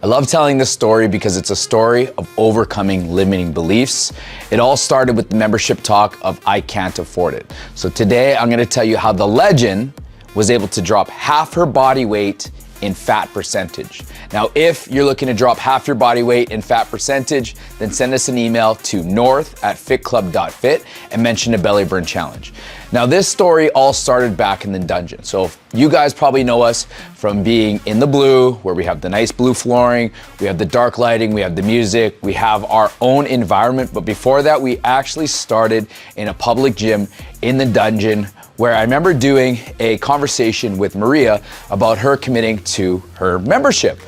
I love telling this story because it's a story of overcoming limiting beliefs. It all started with the membership talk of I can't afford it. So today I'm gonna tell you how the legend was able to drop half her body weight in fat percentage. Now, if you're looking to drop half your body weight in fat percentage, then send us an email to north@fitclub.fit and mention the belly burn challenge. Now, this story all started back in the dungeon. So you guys probably know us from being in the blue, where we have the nice blue flooring, we have the dark lighting, we have the music, we have our own environment. But before that, we actually started in a public gym in the dungeon, where I remember doing a conversation with Maria about her committing to her membership.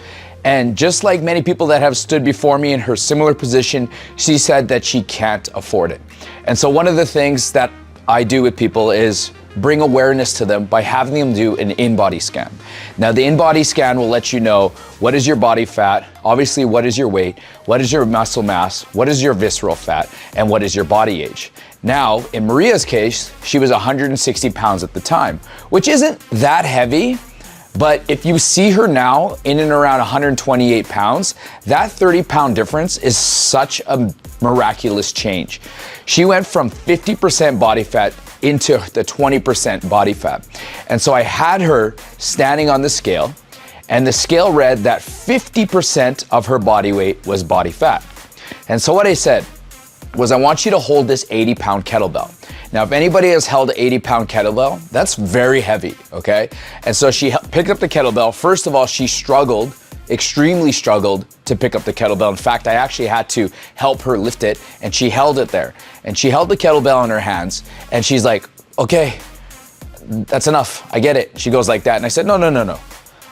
And just like many people that have stood before me in her similar position, she said that she can't afford it. And so one of the things that I do with people is bring awareness to them by having them do an in-body scan. Now, the in-body scan will let you know what is your body fat, obviously what is your weight, what is your muscle mass, what is your visceral fat, and what is your body age. Now, in Maria's case, she was 160 pounds at the time, which isn't that heavy, but if you see her now in and around 128 pounds, that 30-pound difference is such a miraculous change. She went from 50% body fat into the 20% body fat. And so I had her standing on the scale, and the scale read that 50% of her body weight was body fat. And so what I said was, I want you to hold this 80-pound kettlebell. Now, if anybody has held an 80-pound kettlebell, that's very heavy, okay? And so she picked up the kettlebell. First of all, she struggled, extremely struggled to pick up the kettlebell. In fact, I actually had to help her lift it, and she held it there. And she held the kettlebell in her hands, and she's like, okay, that's enough, I get it. She goes like that, and I said, no.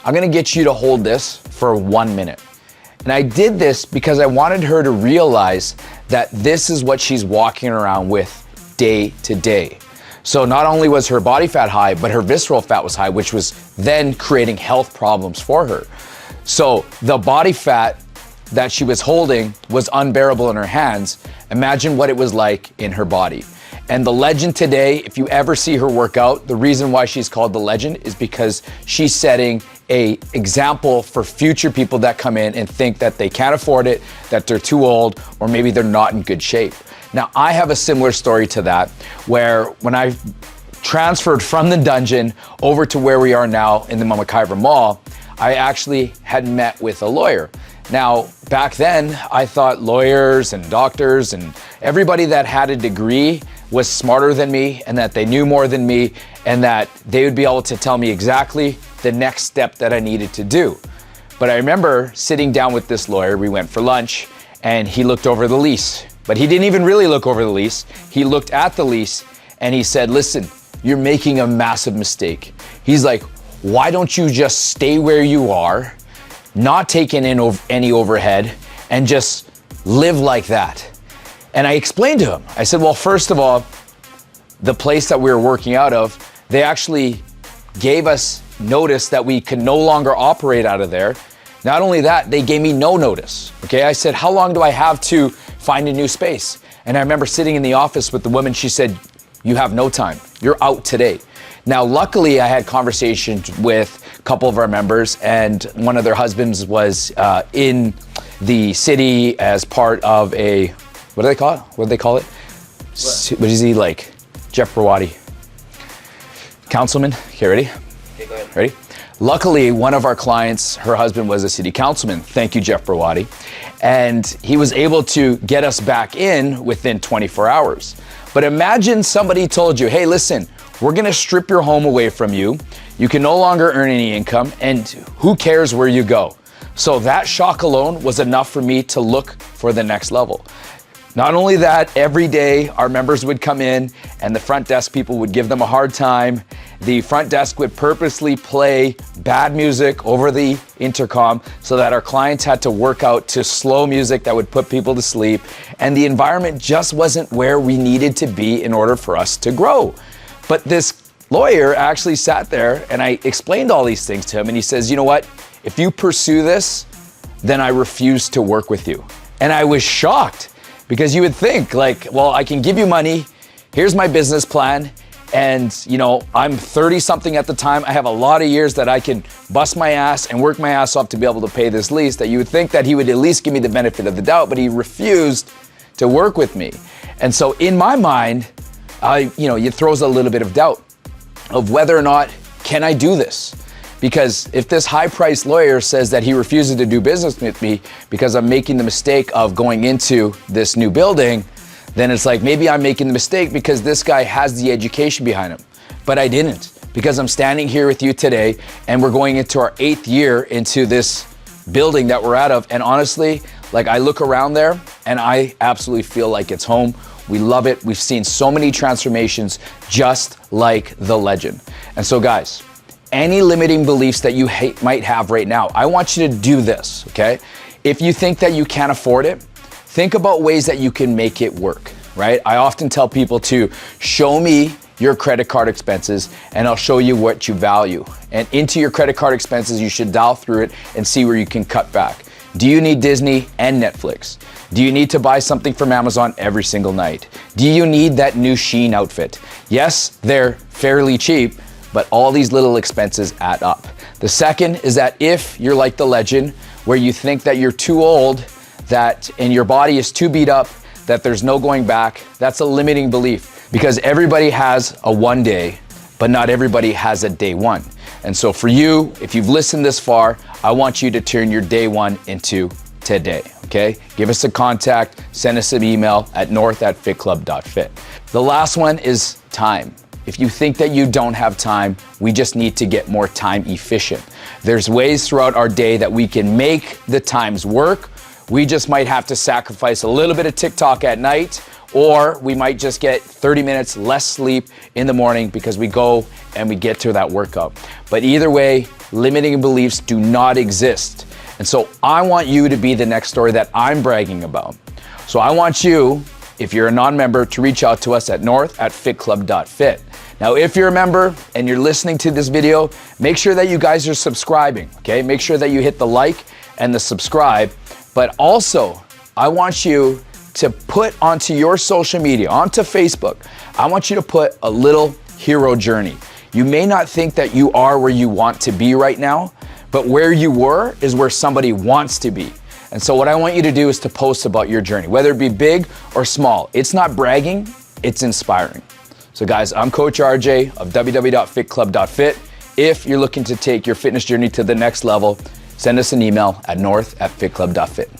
I'm gonna get you to hold this for 1 minute. And I did this because I wanted her to realize that this is what she's walking around with day to day. So not only was her body fat high, but her visceral fat was high, which was then creating health problems for her. So the body fat that she was holding was unbearable in her hands. Imagine what it was like in her body. And the legend today, if you ever see her work out, the reason why she's called the legend is because she's setting an example for future people that come in and think that they can't afford it, that they're too old, or maybe they're not in good shape. Now, I have a similar story to that, where when I transferred from the dungeon over to where we are now in the Mamakaira Mall, I actually had met with a lawyer. Now, back then, I thought lawyers and doctors and everybody that had a degree was smarter than me, and that they knew more than me, and that they would be able to tell me exactly the next step that I needed to do. But I remember sitting down with this lawyer, we went for lunch, and he looked over the lease. But he didn't even really look over the lease. He looked at the lease and he said, listen, you're making a massive mistake. He's like, why don't you just stay where you are, not taking in any overhead, and just live like that? And I explained to him, I said, well, first of all, the place that we were working out of, they actually gave us notice that we could no longer operate out of there. Not only that, they gave me no notice. Okay, I said, how long do I have to find a new space? And I remember sitting in the office with the woman, she said, you have no time, you're out today. Now, luckily, I had conversations with a couple of our members, and one of their husbands was in the city as part of a, what do they call it? What do they call it? What is he like? Jeff Brawadi. Councilman, okay, ready? Okay, go ahead. Ready? Luckily, one of our clients, her husband was a city councilman. Thank you, Jeff Brawadi. And he was able to get us back in within 24 hours. But imagine somebody told you, hey, listen, we're gonna strip your home away from you. You can no longer earn any income, and who cares where you go? So that shock alone was enough for me to look for the next level. Not only that, every day our members would come in and the front desk people would give them a hard time. The front desk would purposely play bad music over the intercom so that our clients had to work out to slow music that would put people to sleep. And the environment just wasn't where we needed to be in order for us to grow. But this lawyer actually sat there and I explained all these things to him, and he says, you know what? If you pursue this, then I refuse to work with you. And I was shocked. Because you would think like, well, I can give you money, here's my business plan, And, you know, I'm 30 something at the time. I have a lot of years that I can bust my ass and work my ass off to be able to pay this lease, that you would think that he would at least give me the benefit of the doubt, but he refused to work with me. And so in my mind, it throws a little bit of doubt of whether or not, can I do this? Because if this high-priced lawyer says that he refuses to do business with me because I'm making the mistake of going into this new building, then it's like, maybe I'm making the mistake because this guy has the education behind him. But I didn't, because I'm standing here with you today and we're going into our 8th year into this building that we're out of. And honestly, like, I look around there and I absolutely feel like it's home. We love it. We've seen so many transformations just like the legend. And so guys, any limiting beliefs that you might have right now, I want you to do this, okay? If you think that you can't afford it, think about ways that you can make it work, right? I often tell people to show me your credit card expenses and I'll show you what you value. And into your credit card expenses, you should dial through it and see where you can cut back. Do you need Disney and Netflix? Do you need to buy something from Amazon every single night? Do you need that new Shein outfit? Yes, they're fairly cheap, but all these little expenses add up. The second is that if you're like the legend, where you think that you're too old, and your body is too beat up, that there's no going back, that's a limiting belief, because everybody has a one day, but not everybody has a day one. And so for you, if you've listened this far, I want you to turn your day one into today, okay? Give us a contact, send us an email at north@fitclub.fit. The last one is time. If you think that you don't have time, we just need to get more time efficient. There's ways throughout our day that we can make the times work. We just might have to sacrifice a little bit of TikTok at night, or we might just get 30 minutes less sleep in the morning because we go and we get to that workout. But either way, limiting beliefs do not exist. And so I want you to be the next story that I'm bragging about. So I want you, if you're a non-member, to reach out to us at north@fitclub.fit. Now, if you're a member and you're listening to this video, make sure that you guys are subscribing, okay? Make sure that you hit the like and the subscribe. But also, I want you to put onto your social media, onto Facebook, I want you to put a little hero journey. You may not think that you are where you want to be right now, but where you were is where somebody wants to be. And so what I want you to do is to post about your journey, whether it be big or small. It's not bragging, it's inspiring. So guys, I'm Coach RJ of www.fitclub.fit. If you're looking to take your fitness journey to the next level, send us an email at north@fitclub.fit.